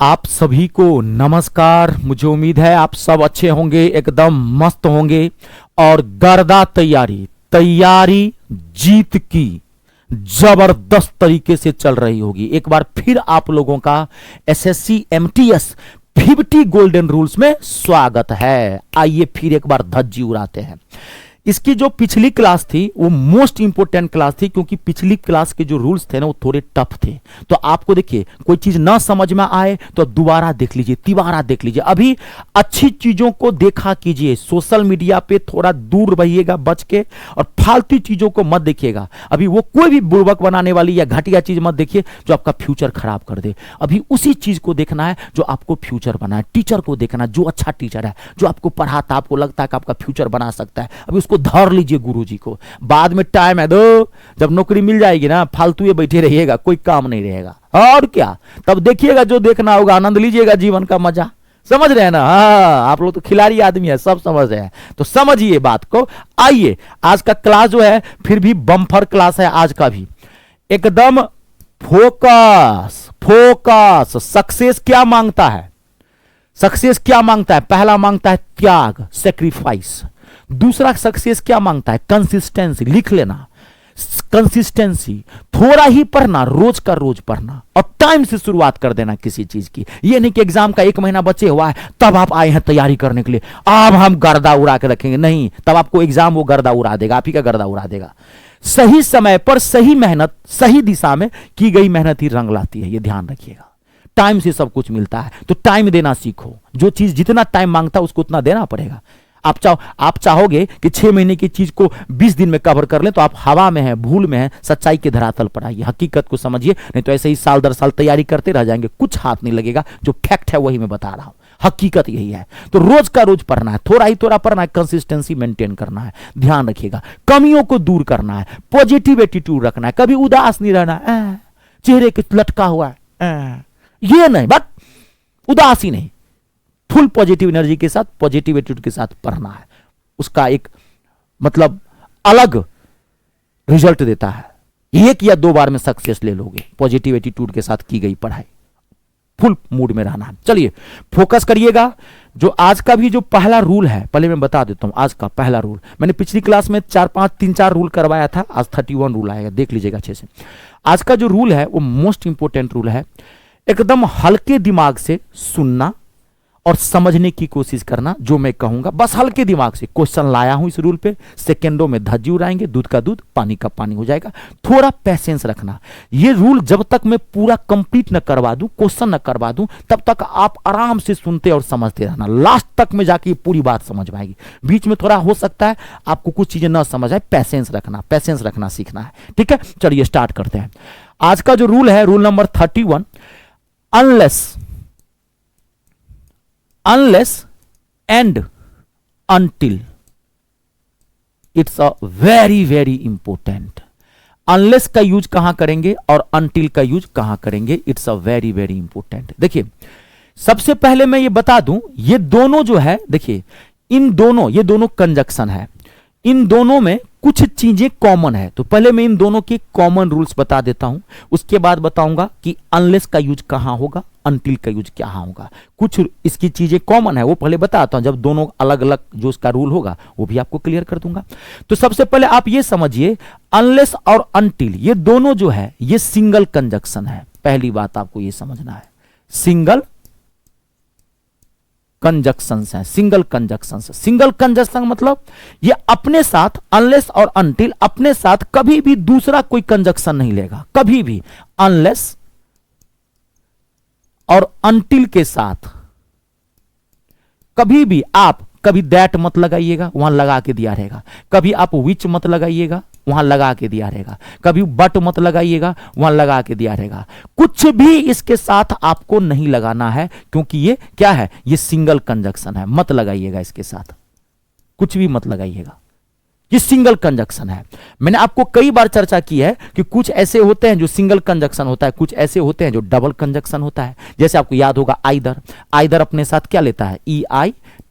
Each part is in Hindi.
आप सभी को नमस्कार। मुझे उम्मीद है आप सब अच्छे होंगे, एकदम मस्त होंगे और गर्दा तैयारी जीत की जबरदस्त तरीके से चल रही होगी। एक बार फिर आप लोगों का एसएससी एमटीएस 50 गोल्डन रूल्स में स्वागत है। आइए फिर एक बार धज्जी उड़ाते हैं। इसकी जो पिछली क्लास थी वो मोस्ट इंपोर्टेंट क्लास थी, क्योंकि पिछली क्लास के जो रूल्स थे ना वो थोड़े टफ थे। तो आपको देखिए कोई चीज ना समझ में आए तो दोबारा देख लीजिए, तिबारा देख लीजिए। अभी अच्छी चीजों को देखा कीजिए, सोशल मीडिया पे थोड़ा दूर रहिएगा बच के, और फालतू चीजों को मत देखिएगा। अभी वो कोई भी बुड़बक बनाने वाली या घटिया चीज मत देखिए जो आपका फ्यूचर खराब कर दे। अभी उसी चीज को देखना है जो आपको फ्यूचर बनाए। टीचर को देखना, जो अच्छा टीचर है, जो आपको पढ़ाता, आपको लगता है कि आपका फ्यूचर बना सकता है, अभी उसको धर लीजिए गुरुजी को। बाद में टाइम है दो, जब नौकरी मिल जाएगी ना, फालतू ये बैठे रहिएगा, कोई काम नहीं रहेगा। और क्या, तब देखिएगा जो देखना होगा, आनंद लीजिएगा जीवन का मजा। समझ रहे हैं ना? हाँ, आप लोग तो खिलाड़ी आदमी है, सब समझ रहे हैं, तो समझिए बात को। आइए, आज का क्लास जो है फिर भी बम्पर क्लास है आज का भी, एकदम फोकस फोकस। सक्सेस क्या मांगता है? सक्सेस क्या मांगता है? पहला मांगता है त्याग, सेक्रीफाइस। दूसरा सक्सेस क्या मांगता है? कंसिस्टेंसी। लिख लेना, कंसिस्टेंसी। थोड़ा ही पढ़ना, रोज का रोज पढ़ना, और टाइम से शुरुआत कर देना किसी चीज की। ये नहीं कि एग्जाम का 1 महीना बचे हुआ है तब आप आए हैं तैयारी करने के लिए, अब हम गर्दा उड़ा के रखेंगे। नहीं, तब आपको एग्जाम वो गर्दा उड़ा देगा, आप ही का गर्दा उड़ा देगा। सही समय पर सही मेहनत, सही दिशा में की गई मेहनत ही रंग लाती है, ये ध्यान रखिएगा। टाइम से सब कुछ मिलता है, तो टाइम देना सीखो। जो चीज जितना टाइम मांगता है उसको उतना देना पड़ेगा। आप चाहोगे कि 6 महीने की चीज को 20 दिन में कवर कर लें, तो आप हवा में हैं, भूल में हैं। सच्चाई के धरातल पर आइए, हकीकत को समझिए, नहीं तो ऐसे ही साल दर साल तैयारी करते रह जाएंगे, कुछ हाथ नहीं लगेगा। जो फैक्ट है वही मैं बता रहा हूं, हकीकत यही है। तो रोज का रोज पढ़ना है, थोड़ा ही थोड़ा पढ़ना है, कंसिस्टेंसी मेंटेन करना है। ध्यान रखिएगा, कमियों को दूर करना है, पॉजिटिव एटीट्यूड रखना है, कभी उदास नहीं रहना है, चेहरे के लटका हुआ है ये नहीं, बस उदास ही नहीं, फुल पॉजिटिव एनर्जी के साथ, पॉजिटिव एटीट्यूड के साथ पढ़ना है। उसका एक मतलब अलग रिजल्ट देता है। 1 या 2 बार में सक्सेस ले लोगे, पॉजिटिव एटीट्यूड के साथ की गई पढ़ाई। फुल मूड में रहना है। चलिए फोकस करिएगा। जो आज का भी जो पहला रूल है, पहले मैं बता देता हूं। आज का पहला रूल मैंने पिछली क्लास में 3-4 रूल करवाया था, आज 31 रूल आएगा, देख लीजिएगा अच्छे से। आज का जो रूल है वो मोस्ट इंपोर्टेंट रूल है। एकदम हल्के दिमाग से सुनना और समझने की कोशिश करना। जो मैं कहूंगा बस हल्के दिमाग से, क्वेश्चन लाया हूं इस रूल पे, सेकंडों में धज्जी उड़ाएंगे, दूध का दूध पानी का पानी हो जाएगा। थोड़ा पेशेंस रखना। ये रूल जब तक मैं पूरा कंप्लीट न करवा दूं, क्वेश्चन न करवा दूं, तब तक आप आराम से सुनते और समझते रहना। लास्ट तक में जाके पूरी बात समझ में आएगी। बीच में थोड़ा हो सकता है आपको कुछ चीजें ना समझ आए, पेशेंस रखना सीखना है। ठीक है, चलिए स्टार्ट करते हैं। आज का जो रूल है, rule number 31, unless and until, it's a very important। unless का यूज कहां करेंगे और until का यूज कहां करेंगे, it's a very important। देखिए सबसे पहले मैं ये बता दूं, ये दोनों जो है, देखिए ये दोनों कंजक्शन है, इन दोनों में कुछ चीजें कॉमन है। तो पहले मैं इन दोनों के कॉमन रूल्स बता देता हूं, उसके बाद बताऊंगा कि अनलेस का यूज कहां होगा, अनटिल का यूज क्या होगा। कुछ इसकी चीजें कॉमन है, वो पहले बताता हूं, जब दोनों अलग अलग जो इसका रूल होगा वो भी आपको क्लियर कर दूंगा। तो सबसे पहले आप ये समझिए, अनलेस और अनटिल ये दोनों जो है ये सिंगल कंजक्शन है। पहली बात आपको ये समझना है, सिंगल कंजक्शन है। सिंगल कंजक्शन मतलब ये अपने साथ, अनलेस और अनटिल अपने साथ कभी भी दूसरा कोई कंजक्शन नहीं लेगा। कभी भी अनलेस और अनटिल के साथ कभी भी आप कभी दैट मत लगाइएगा, वहां लगा के दिया रहेगा। कभी आप विच मत लगाइएगा, वहां लगा के दिया रहेगा। कभी बट मत लगाइएगा, वहां लगा के दिया रहेगा। कुछ भी इसके साथ आपको नहीं लगाना है, क्योंकि ये क्या है, ये सिंगल कंजक्शन है। मत लगाइएगा इसके साथ, कुछ भी मत लगाइएगा, ये सिंगल कंजक्शन है। मैंने आपको कई बार चर्चा की है कि कुछ ऐसे होते हैं जो सिंगल कंजक्शन होता है, कुछ ऐसे होते हैं जो डबल कंजक्शन होता है। जैसे आपको याद होगा आइदर अपने साथ क्या लेता है, EI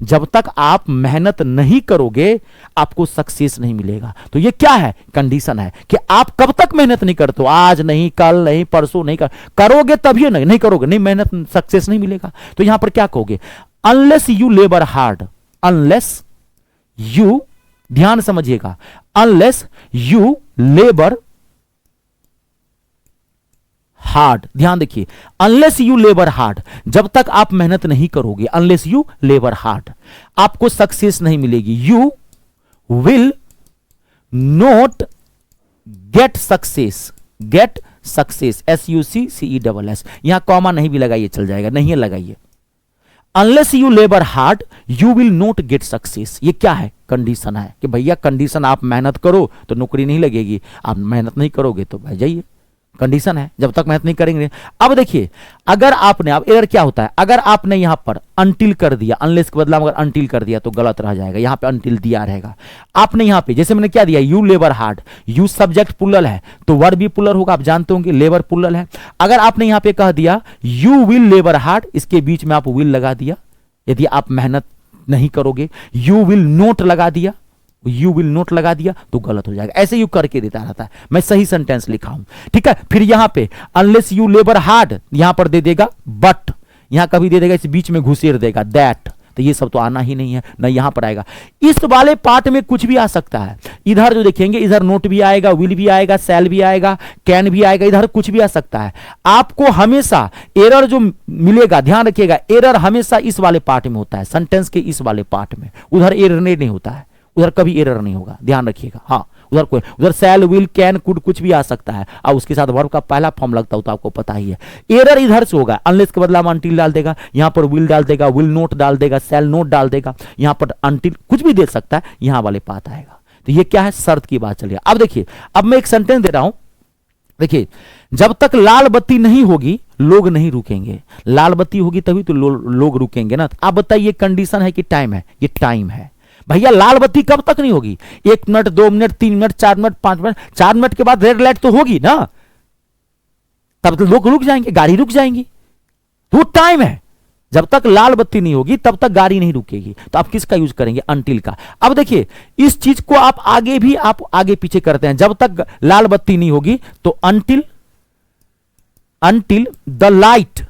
जब तक आप मेहनत नहीं करोगे आपको सक्सेस नहीं मिलेगा। तो ये क्या है, कंडीशन है कि आप कब तक मेहनत नहीं करते हो, आज नहीं, कल नहीं, परसों नहीं, करोगे तभी, नहीं करोगे नहीं, मेहनत सक्सेस नहीं मिलेगा। तो यहां पर क्या कहोगे, unless you labour hard, unless you, ध्यान समझिएगा, अनलेस यू लेबर हार्ड, ध्यान देखिए, अनलेस यू लेबर हार्ड, जब तक आप मेहनत नहीं करोगे, अनलेस यू लेबर हार्ड, आपको सक्सेस नहीं मिलेगी। You will not get success, get success, SUCCESS, यहां कॉमा नहीं भी लगाइए चल जाएगा, नहीं है लगाइए। Unless you labour hard you will not get success, ये क्या है, कंडीशन है कि भैया कंडीशन, आप मेहनत करो तो नौकरी नहीं लगेगी, आप मेहनत नहीं करोगे तो भाई जाइए, कंडीशन है, जब तक मेहनत नहीं करेंगे। अब देखिए, अगर आपने, अब एरर क्या होता है, अगर आपने यहां पर अनटिल कर दिया, अनलेस के बदला अगर अनटिल कर दिया तो गलत रह जाएगा, यहां पे अनटिल दिया रहेगा। आपने यहां पे जैसे मैंने क्या दिया, you labour hard, you subject plural है तो वर्ब भी प्लुरल होगा, आप जानते होंगे लेबर प्लुरल है। अगर आपने यहां पे कह दिया यू विल लेबर हार्ड, इसके बीच में आप विल लगा दिया, यदि आप मेहनत नहीं करोगे, यू विल नोट लगा दिया, यू विल नोट लगा दिया तो गलत हो जाएगा। ऐसे यू करके देता रहता है, मैं सही सेंटेंस लिखा हूं, ठीक है। फिर यहां पे अनलेस यू लेबर हार्ड, यहां पर दे देगा बट, यहां कभी दे देगा इस बीच में घुसेर देगा दैट, तो ये सब तो आना ही नहीं है ना, यहां पर आएगा। इस वाले पार्ट में कुछ भी आ सकता है, इधर जो देखेंगे इधर नोट भी आएगा, विल भी आएगा, शैल भी आएगा, कैन भी आएगा, इधर कुछ भी आ सकता है। आपको हमेशा एरर जो मिलेगा, ध्यान रखिएगा, एरर हमेशा इस वाले पार्ट में होता है, सेंटेंस के इस वाले पार्ट में, उधर एरर नहीं होता है, उधर कभी एरर नहीं होगा, ध्यान रखिएगा। हाँ, उधर शैल, विल, कैन, कुड कुछ भी आ सकता है, और उसके साथ वर्ब का पहला फॉर्म लगता हो तो आपको पता ही है। एरर इधर से होगा, अनलेस के बदला में अनटिल डाल देगा, यहां पर विल डाल देगा, विल नोट डाल देगा, शैल नोट डाल देगा, यहां पर अनटिल कुछ भी दे सकता है, यहां वाले पात आएगा। तो ये क्या है, शर्त की बात चलिए। अब देखिए, अब मैं एक सेंटेंस दे रहा हूं, देखिए, जब तक लाल बत्ती नहीं होगी लोग नहीं रुकेंगे, लाल बत्ती होगी तभी तो लोग रुकेंगे ना। आप बताइए कंडीशन है कि टाइम है, ये टाइम है भैया। लाल बत्ती कब तक नहीं होगी, 1 minute, 2 minute, 3 minute, 4 minute, 5 minute, 4 minute के बाद रेड लाइट तो होगी ना, तब तो लोग रुक जाएंगे, गाड़ी रुक जाएंगी, तो टाइम है। जब तक लाल बत्ती नहीं होगी तब तक गाड़ी नहीं रुकेगी, तो आप किसका यूज करेंगे, अनटिल का। अब देखिए, इस चीज को आप आगे पीछे करते हैं, जब तक लाल बत्ती नहीं होगी तो until the light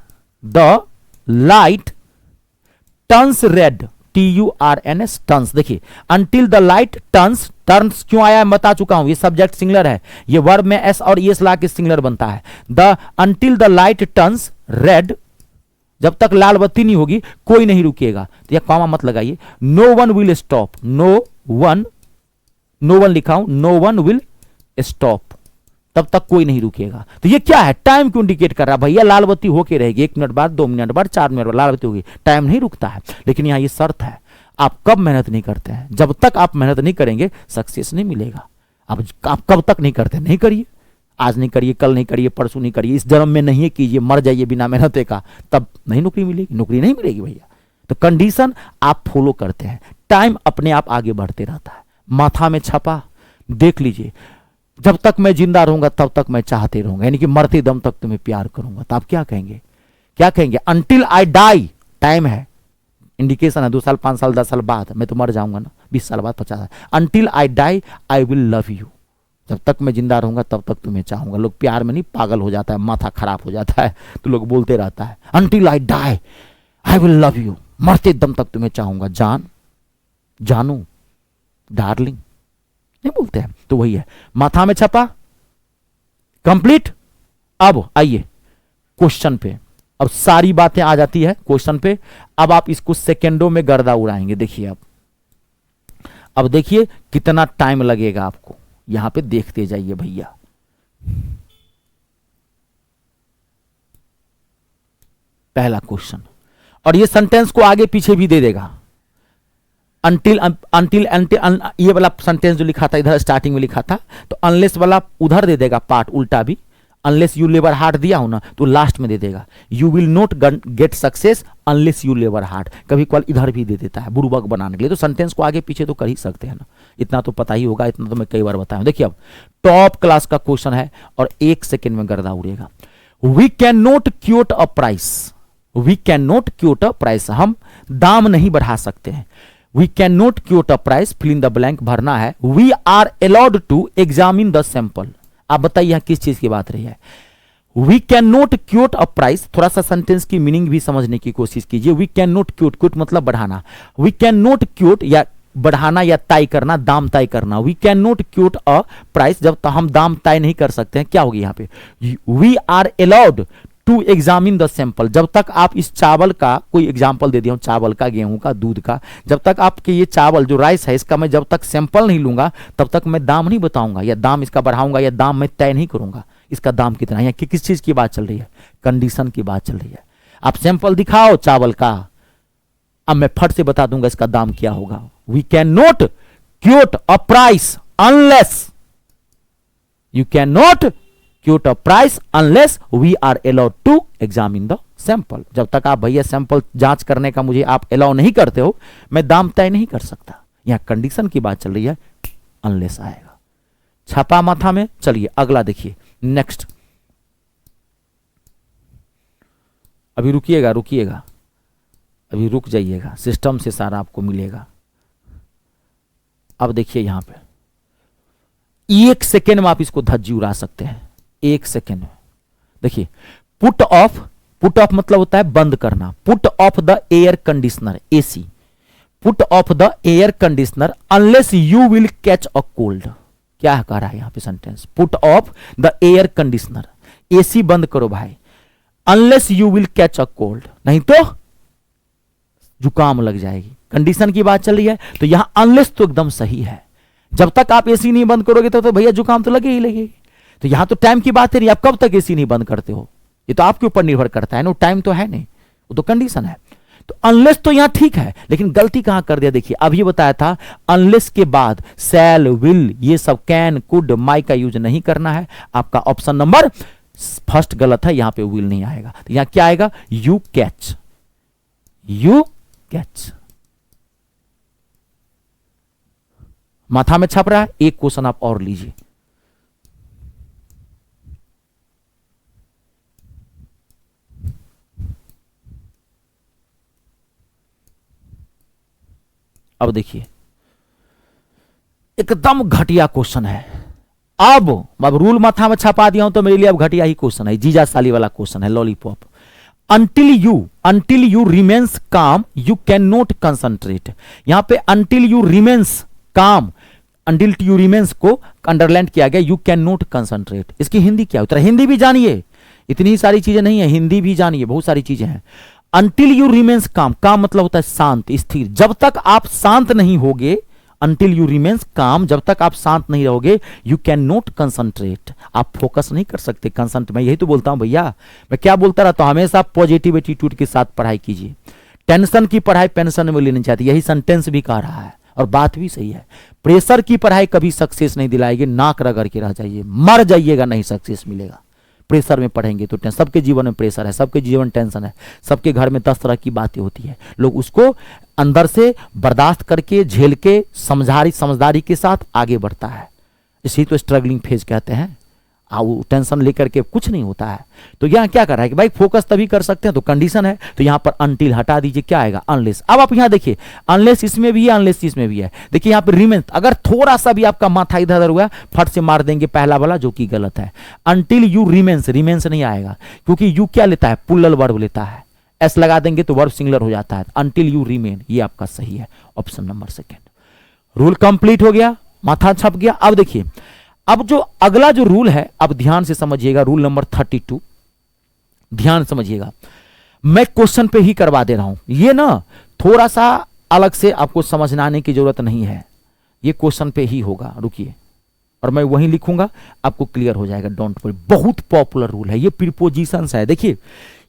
turns red, TURNS, turns. देखिए, अंटिल द लाइट टर्न्स क्यों आया मैं बता चुका हूं, ये सब्जेक्ट सिंगुलर है, ये वर्ब में एस और एस ला के सिंगुलर बनता है। Until the light turns red, जब तक लाल बत्ती नहीं होगी कोई नहीं रुकेगा, तो यह कॉमा मत लगाइए। No one will stop, no one लिखा हूं, नो वन विल स्टॉप, तब तक कोई नहीं रुकेगा। तो ये क्या है, टाइम क्यों इंडिकेट कर रहा है भैया, लाल बत्ती होके रहेगी, 1 मिनट बाद, 2 मिनट बाद, 4 मिनट बाद लाल बत्ती होगी, टाइम नहीं रुकता है। लेकिन यहां ये शर्त है, आप कब मेहनत नहीं करते हैं, जब तक आप मेहनत नहीं करेंगे सक्सेस नहीं मिलेगा। आप कब तक नहीं करते, नहीं करिए, आज नहीं करिए, कल नहीं करिए, परसों नहीं करिए, इस जन्म में नहीं कीजिए, मर जाइए बिना मेहनत का, तब नहीं नौकरी मिलेगी, नौकरी नहीं मिलेगी भैया। तो कंडीशन आप फॉलो करते हैं, टाइम अपने आप आगे बढ़ते रहता है। माथा में छपा, देख लीजिए, जब तक मैं जिंदा रहूंगा तब तक मैं चाहते रहूंगा, यानी कि मरते दम तक तुम्हें प्यार करूंगा। तो आप क्या कहेंगे, अंटिल आई डाई, टाइम है, इंडिकेशन है, 2 साल, 5 साल, 10 साल बाद मैं तो मर जाऊंगा ना, 20 साल बाद, 50 साल, until I die I will love you, जब तक मैं जिंदा रहूंगा तब तक तुम्हें चाहूंगा। लोग प्यार में नहीं पागल हो जाता है, माथा खराब हो जाता है, तो लोग बोलते रहता है until I die I will love you, मरते दम तक तुम्हें चाहूंगा, जान, जानू, डार्लिंग, नहीं बोलते हैं। तो वही है, माथा में छपा, कंप्लीट। अब आइए क्वेश्चन पे, अब सारी बातें आ जाती है क्वेश्चन पे। अब आप इसको सेकेंडों में गर्दा उड़ाएंगे। देखिए, अब देखिए कितना टाइम लगेगा आपको, यहां पे देखते जाइए भैया। पहला क्वेश्चन, और ये सेंटेंस को आगे पीछे भी दे देगा, अंटिल ये वाला सेंटेंस जो लिखा था इधर स्टार्टिंग में लिखा था, तो अनलेस वाला उधर दे देगा पार्ट उल्टा भी, अनलेस यू लेबर हार्ड दिया हो ना तो लास्ट में दे देगा you will not get success unless you labour hard, कभी कल इधर भी दे देता है बुड़बक बनाने के लिए। तो सेंटेंस को आगे पीछे तो कर ही सकते हैं ना, इतना तो पता ही होगा, इतना तो मैं कई बार बताया हूं। देखिए, अब टॉप क्लास का क्वेश्चन है और 1 सेकेंड में गर्दा उड़ेगा। We can not quote a price, we can not quote a price, हम दाम नहीं बढ़ा सकते हैं। We can not quote a price, fill in the blank भरना है। We are allowed to examine the sample. आप बताइए यहां किस चीज की बात रही है। We can not quote a price, थोड़ा सा सेंटेंस की मीनिंग भी समझने की कोशिश कीजिए। We can not quote, quote मतलब बढ़ाना। वी कैन नॉट क्यूट या बढ़ाना या तय करना, दाम तय करना। We can not quote a price, जब तक हम दाम तय नहीं कर सकते हैं, क्या होगी यहां पे, we are allowed to examine the sample. जब तक आप इस चावल का, कोई एग्जाम्पल दे दिया हूं, चावल का, गेहूं का, दूध का, जब तक आपके ये चावल जो राइस है इसका मैं जब तक सैंपल नहीं लूंगा तब तक मैं दाम नहीं बताऊंगा, या दाम इसका बढ़ाऊंगा, या दाम मैं तय नहीं करूंगा इसका दाम कितना है। किस चीज की बात चल रही है, कंडीशन की बात चल रही है। आप सैंपल दिखाओ चावल का, अब मैं फट से बता दूंगा इसका दाम क्या होगा। We can not quote a price unless, you can not quote a price unless we are allowed to examine the sample. जब तक आप भैया सैंपल जांच करने का मुझे आप अलाउ नहीं करते हो, मैं दाम तय नहीं कर सकता। यहां कंडीशन की बात चल रही है, अनलेस आएगा। छापा माथा में। चलिए अगला देखिए, नेक्स्ट। अभी रुकिएगा, रुकिएगा, अभी रुक जाइएगा, सिस्टम से सारा आपको मिलेगा। अब देखिए यहां पे 1 सेकेंड में आप इसको धज्जी उड़ा सकते हैं, 1 सेकेंड में। देखिए, पुट ऑफ, पुट ऑफ मतलब होता है बंद करना। Put off the air conditioner, AC. Put off the air conditioner unless you will catch a cold. क्या कह रहा है यहां पे sentence, put off the air conditioner, AC बंद करो भाई, unless you will catch a cold, नहीं तो जुकाम लग जाएगी। कंडीशन की बात चल रही है, तो यहां अनलेस तो एकदम सही है। जब तक आप एसी नहीं बंद करोगे तो भैया जुकाम तो लगे ही लगेगी। तो यहां तो टाइम की बात है नहीं, आप कब तक एसी नहीं बंद करते हो, ये तो आपके ऊपर निर्भर करता है ना, टाइम तो है नहीं, वो तो कंडीशन है। तो अनलेस तो यहां ठीक है, लेकिन गलती कहां कर दिया, देखिए अब ये बताया था अनलेस के बाद शैल, विल, ये सब, कैन, कुड, माई का यूज नहीं करना है। आपका ऑप्शन नंबर फर्स्ट गलत है, यहां पे विल नहीं आएगा। तो यहां क्या आएगा, यू कैच, यू कैच। माथा में छप रहा है। एक क्वेश्चन आप और लीजिए। अब देखिए, एकदम घटिया क्वेश्चन है। अब रूल माथा में छपा दिया हूं तो मेरे लिए अब घटिया ही क्वेश्चन है, जीजा साली वाला क्वेश्चन है, lollipop. until you remains calm you cannot concentrate। यहां पे until you remains calm, until you remains को अंडरलाइन किया गया, you cannot concentrate। इसकी हिंदी क्या होता है, हिंदी भी जानिए, इतनी सारी चीजें नहीं है, हिंदी भी जानिए, बहुत सारी चीजें हैं। until you remains calm, calm मतलब होता है शांत, स्थिर। जब तक आप शांत नहीं होगे, until you remains calm, जब तक आप शांत नहीं रहोगे, you cannot concentrate, आप फोकस नहीं कर सकते। कंसंट्रेट, मैं यही तो बोलता हूं भैया, मैं क्या बोलता रहता हूं, हमेशा पॉजिटिव एटीट्यूड के साथ पढ़ाई कीजिए। टेंशन की पढ़ाई पेंशन में लेनी चाहिए, यही सेंटेंस भी कह रहा है और बात भी सही है। प्रेशर की पढ़ाई कभी सक्सेस नहीं दिलाएगी, नाक रगड़ के रह जाइए, मर जाइएगा, नहीं सक्सेस मिलेगा। प्रेशर में पढ़ेंगे तो सबके जीवन में प्रेशर है, सबके जीवन टेंशन है, सबके घर में 10 तरह की बातें होती है। लोग उसको अंदर से बर्दाश्त करके, झेल के, समझदारी के साथ आगे बढ़ता है। इसी तो स्ट्रगलिंग फेज कहते हैं। वो टेंशन लेकर के कुछ नहीं होता है। तो यहाँ क्या कर रहा है कि भाई फोकस तभी कर सकते हैं, तो कंडीशन है, तो यहाँ पर अनटिल हटा दीजिए, क्या आएगा, अनलेस। अब आप यहाँ देखिए, अनलेस इसमें भी है, अनलेस इसमें भी है। देखिए यहाँ पर रिमेंस, अगर थोड़ा सा भी आपका माथा इधर उधर हुआ, फट से मार देंगे पहला वाला, जो कि गलत है। अनटिल यू रिमेंस, रिमेंस नहीं आएगा, क्योंकि यू क्या लेता है, पुल्लल वर्ब लेता है, एस लगा देंगे तो वर्ब सिंगुलर हो जाता है। अनटिल यू रिमेन, ये आपका सही है, option number second. Rule complete हो गया, माथा छप गया। अब देखिए, अब जो अगला जो रूल है, अब ध्यान से समझिएगा, रूल नंबर 32, ध्यान समझिएगा। मैं क्वेश्चन पे ही करवा दे रहा हूं, ये ना थोड़ा सा अलग से आपको समझने की जरूरत नहीं है, ये क्वेश्चन पे ही होगा। रुकिए, और मैं वहीं लिखूंगा, आपको क्लियर हो जाएगा, डोंट वरी। बहुत पॉपुलर रूल है, ये प्रीपोजिशंस है। देखिए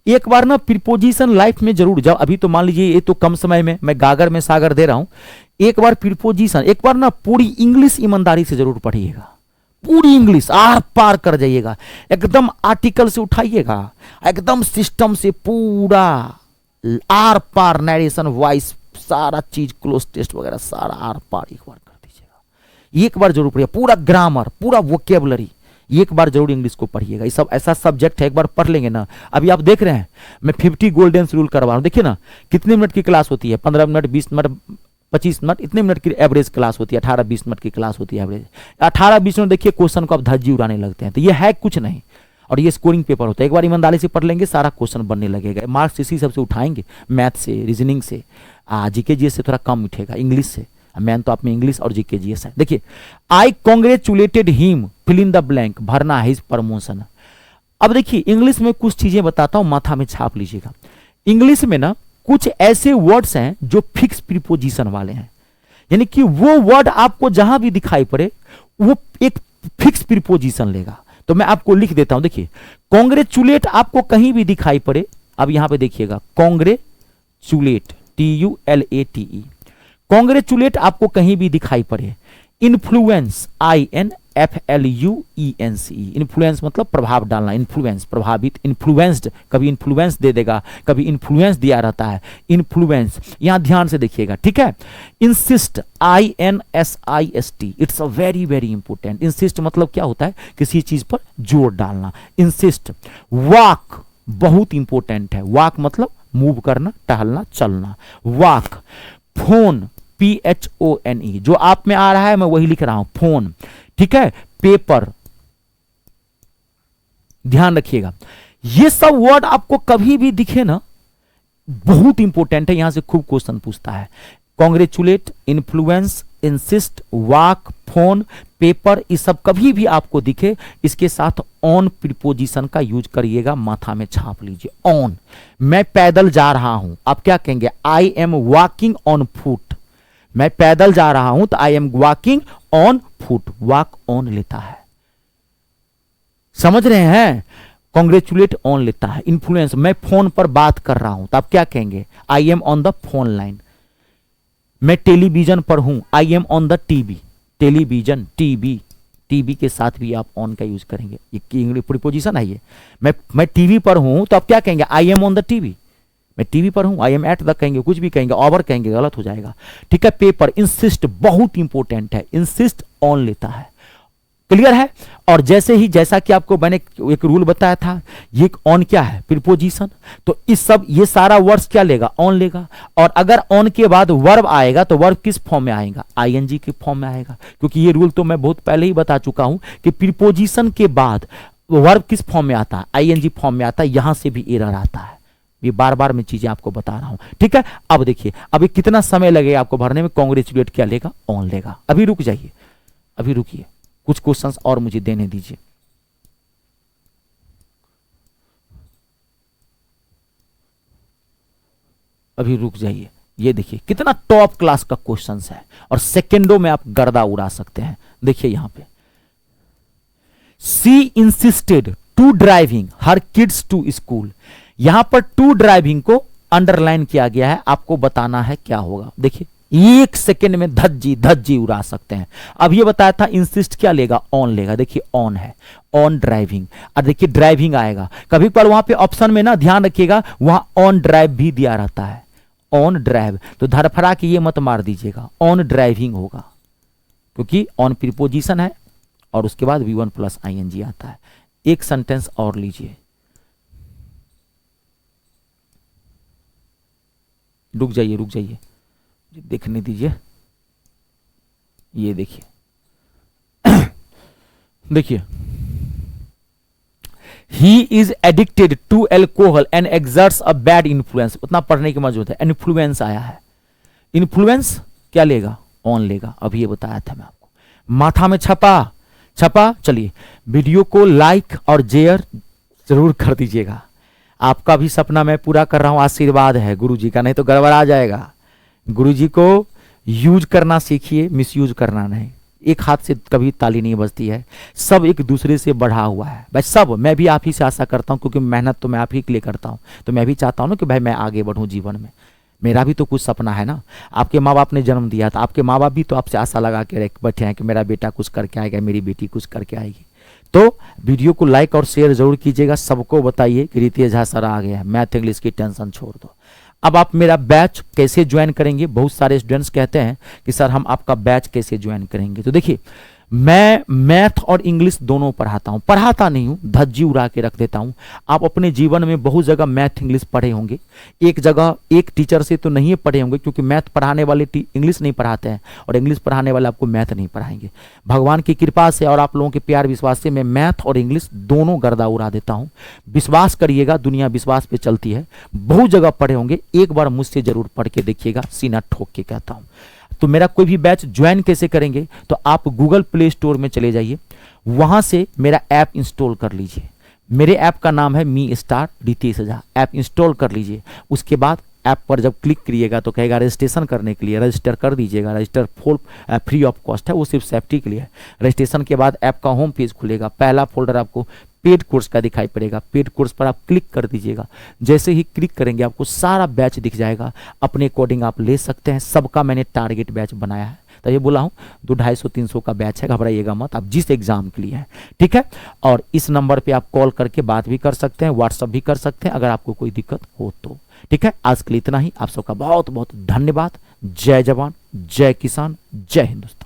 एक बार ना प्रीपोजिशन लाइफ में जरूर, जब अभी तो मान लीजिए ये तो कम समय में मैं गागर में सागर दे रहा हूं, एक बार प्रीपोजिशन, एक बार ना पूरी इंग्लिश ईमानदारी से जरूर पढ़िएगा, पूरी इंग्लिश आर पार कर जाइएगा, एकदम आर्टिकल से उठाइएगा, एकदम सिस्टम से पूरा आर पार, नरेशन वॉइस, सारा चीज, क्लोज टेस्ट वगैरह सारा आर पार एक बार कर दीजिएगा। एक बार जरूर पढ़िए, पूरा ग्रामर, पूरा वोकेबलरी ये एक बार जरूर इंग्लिश को पढ़िएगा। ये सब ऐसा सब्जेक्ट है, एक बार पढ़ लेंगे ना। अभी आप देख रहे हैं मैं 50 गोल्डन रूल करवा रहा हूँ। देखिए ना कितने मिनट की क्लास होती है, 15 मिनट, 20 मिनट, 25 मिनट, इतने मिनट की एवरेज क्लास होती है। 18-20 मिनट की क्लास होती है एवरेज। 18-20 मिनट देखिए क्वेश्चन को आप धज्जी उड़ाने लगते हैं। तो ये है कुछ नहीं, और ये स्कोरिंग पेपर होता है। एक बार ईमानदारी से पढ़ लेंगे सारा क्वेश्चन बनने लगेगा। मार्क्स इसी सबसे उठाएंगे, मैथ से, रीजनिंग से, जीके जीएस से थोड़ा कम उठेगा, इंग्लिश से। मैन तो आप में इंग्लिश और जीके जीएस है। देखिए, I congratulated him, fill in the blank, भरना है, हिज प्रमोशन। अब देखिए इंग्लिश में कुछ चीजें बताता हूं, माथा में छाप लीजिएगा। इंग्लिश में ना कुछ ऐसे वर्ड्स हैं जो फिक्स प्रीपोजिशन वाले हैं, यानी कि वो वर्ड आपको जहां भी दिखाई पड़े वो एक फिक्स प्रीपोजिशन लेगा। तो मैं आपको लिख देता हूं, देखिए कॉन्ग्रेचुलेट आपको कहीं भी दिखाई पड़े, अब यहां पे देखिएगा कॉन्ग्रेचुलेट, TULATE, कॉन्ग्रेचुलेट आपको कहीं भी दिखाई पड़े। इन्फ्लुएंस, INFLUENCE, इन्फ्लुएंस मतलब प्रभाव डालना, इन्फ्लुएंस प्रभावित, इन्फ्लुएंस्ड, कभी इन्फ्लुएंस दे देगा, कभी इन्फ्लुएंस दिया रहता है, इन्फ्लुएंस। यहां ध्यान से देखिएगा, ठीक है। Insist, INSIST, it's a very very important. Insist मतलब क्या होता है, किसी चीज पर जोर डालना, इंसिस्ट। वॉक बहुत इंपॉर्टेंट है, वॉक मतलब मूव करना, टहलना, चलना, वॉक। फोन, PHONE, जो आप में आ रहा है मैं वही लिख रहा हूं, फोन, ठीक है। पेपर, ध्यान रखिएगा, ये सब वर्ड आपको कभी भी दिखे ना बहुत इंपॉर्टेंट है, यहां से खूब क्वेश्चन पूछता है। Congratulate, influence, insist, walk, phone, paper, ये सब कभी भी आपको दिखे इसके साथ ऑन प्रीपोजिशन का यूज करिएगा, माथा में छाप लीजिए। ऑन, मैं पैदल जा रहा हूं, आप क्या कहेंगे, I am walking on foot. मैं पैदल जा रहा हूं तो I am walking on foot, walk on लेता है, समझ रहे हैं। कॉन्ग्रेचुलेट ऑन लेता है। इन्फ्लुएंस, मैं फोन पर बात कर रहा हूं तो आप क्या कहेंगे, I am on the phone line. मैं टेलीविजन पर हूं, I am on the TV, television, TV के साथ भी आप ऑन का यूज करेंगे, ये प्रीपोजिशन है ये। मैं टीवी पर हूं तो आप क्या कहेंगे, I am on the TV, मैं टीवी पर हूं, आई एम एट द कहेंगे, कुछ भी कहेंगे, ओवर कहेंगे, गलत हो जाएगा, ठीक है। पेपर, इंसिस्ट बहुत इंपॉर्टेंट है, इंसिस्ट ऑन लेता है, क्लियर है। और जैसा कि आपको मैंने एक रूल बताया था, ये ऑन क्या है, प्रीपोजिशन, तो इस सब ये सारा वर्ड्स क्या लेगा, ऑन लेगा। और अगर ऑन के बाद वर्ब आएगा तो वर्ब किस फॉर्म में आएगा, ING के फॉर्म में आएगा, क्योंकि ये रूल तो मैं बहुत पहले ही बता चुका हूं कि प्रीपोजिशन के बाद वर्ब किस फॉर्म में आता है, ING फॉर्म में आता है। यहां से भी एरर आता है, ये बार बार मैं चीजें आपको बता रहा हूं, ठीक है। अब देखिए अभी कितना समय लगेगा आपको भरने में, कॉन्ग्रेचुलेट क्या लेगा, ऑन लेगा। अभी रुक जाइए, अभी रुकिए, कुछ क्वेश्चंस और मुझे देने दीजिए। अभी रुक जाइए, ये देखिए कितना टॉप क्लास का क्वेश्चंस है और सेकेंडों में आप गर्दा उड़ा सकते हैं। देखिए यहां पे, she insisted to driving her kids to school, यहां पर टू ड्राइविंग को अंडरलाइन किया गया है, आपको बताना है क्या होगा। देखिए 1 सेकेंड में धज्जी उड़ा सकते हैं। अब ये बताया था इंसिस्ट क्या लेगा, ऑन लेगा, देखिए ऑन है, ऑन ड्राइविंग। और देखिए ड्राइविंग आएगा, कभी पर वहां पे ऑप्शन में ना ध्यान रखिएगा, वहां ऑन ड्राइव भी दिया रहता है, ऑन ड्राइव, तो धरफड़ा के ये मत मार दीजिएगा, ऑन ड्राइविंग होगा, क्योंकि ऑन प्रीपोजिशन है और उसके बाद V1 प्लस ING आता है। एक सेंटेंस और लीजिए, रुक जाइए, देखने दीजिए, ये देखिए he is addicted to alcohol and exerts a bad influence, उतना पढ़ने की मौजूद है। इन्फ्लुएंस आया है, इन्फ्लुएंस क्या लेगा, ऑन लेगा, अभी ये बताया था मैं आपको, माथा में छपा। चलिए वीडियो को लाइक और शेयर जरूर कर दीजिएगा, आपका भी सपना मैं पूरा कर रहा हूं, आशीर्वाद है गुरुजी का, नहीं तो गड़बड़ा जाएगा। गुरुजी को यूज करना सीखिए, मिसयूज करना नहीं। एक हाथ से कभी ताली नहीं बजती है, सब एक दूसरे से बढ़ा हुआ है भाई, सब। मैं भी आप ही से आशा करता हूं, क्योंकि मेहनत तो मैं आप ही के लिए करता हूं, तो मैं भी चाहता हूं ना कि भाई मैं आगे बढ़ूं जीवन में, मेरा भी तो कुछ सपना है ना। आपके माँ बाप ने जन्म दिया था, आपके माँ बाप भी तो आपसे आशा लगा के बैठे हैं कि मेरा बेटा कुछ करके आएगा, मेरी बेटी कुछ करके आएगी। तो वीडियो को लाइक और शेयर जरूर कीजिएगा, सबको बताइए कि रितेश झा सर आ गए हैं, मैथ इंग्लिश की टेंशन छोड़ दो। अब आप मेरा बैच कैसे ज्वाइन करेंगे, बहुत सारे स्टूडेंट्स कहते हैं कि सर हम आपका बैच कैसे ज्वाइन करेंगे। तो देखिए मैं मैथ और इंग्लिश दोनों पढ़ाता हूं, पढ़ाता नहीं हूं, धज्जी उड़ा के रख देता हूं। आप अपने जीवन में बहुत जगह मैथ इंग्लिश पढ़े होंगे, एक जगह एक टीचर से तो नहीं पढ़े होंगे, क्योंकि मैथ पढ़ाने वाले इंग्लिश नहीं पढ़ाते हैं और इंग्लिश पढ़ाने वाले आपको मैथ नहीं पढ़ाएंगे। भगवान की कृपा से और आप लोगों के प्यार विश्वास से मैं मैथ और इंग्लिश दोनों गर्दा उड़ा देता हूं। विश्वास करिएगा, दुनिया विश्वास पे चलती है। बहुत जगह पढ़े होंगे, एक बार मुझसे जरूर पढ़ के देखिएगा, सीना ठोक के कहता हूं। तो मेरा कोई भी बैच ज्वाइन कैसे करेंगे, तो आप गूगल प्ले स्टोर में चले जाइए, वहां से मेरा ऐप इंस्टॉल कर लीजिए। मेरे ऐप का नाम है me star Ritesh Jha. App install कर लीजिए। उसके बाद ऐप पर जब क्लिक करिएगा तो कहेगा रजिस्ट्रेशन करने के लिए, रजिस्टर कर दीजिएगा। Register full free of cost है, वो सिर्फ सेफ्टी के लिए है। रजिस्ट्रेशन के बाद ऐप का होम पेज खुलेगा, पहला फोल्डर आपको पेड कोर्स का दिखाई पड़ेगा। पेड कोर्स पर आप क्लिक कर दीजिएगा। जैसे ही क्लिक करेंगे आपको सारा बैच दिख जाएगा, अपने अकॉर्डिंग आप ले सकते हैं। सबका मैंने टारगेट बैच बनाया है, तो ये बोला हूँ 200-250-300 का बैच है, घबराइएगा मत, आप जिस एग्जाम के लिए है, ठीक है। और इस नंबर पे आप कॉल करके बात भी कर सकते हैं, व्हाट्सअप भी कर सकते हैं अगर आपको कोई दिक्कत हो तो, ठीक है। आज के लिए इतना ही। आप सबका बहुत बहुत धन्यवाद। जय जवान, जय किसान, जय हिंदुस्तान।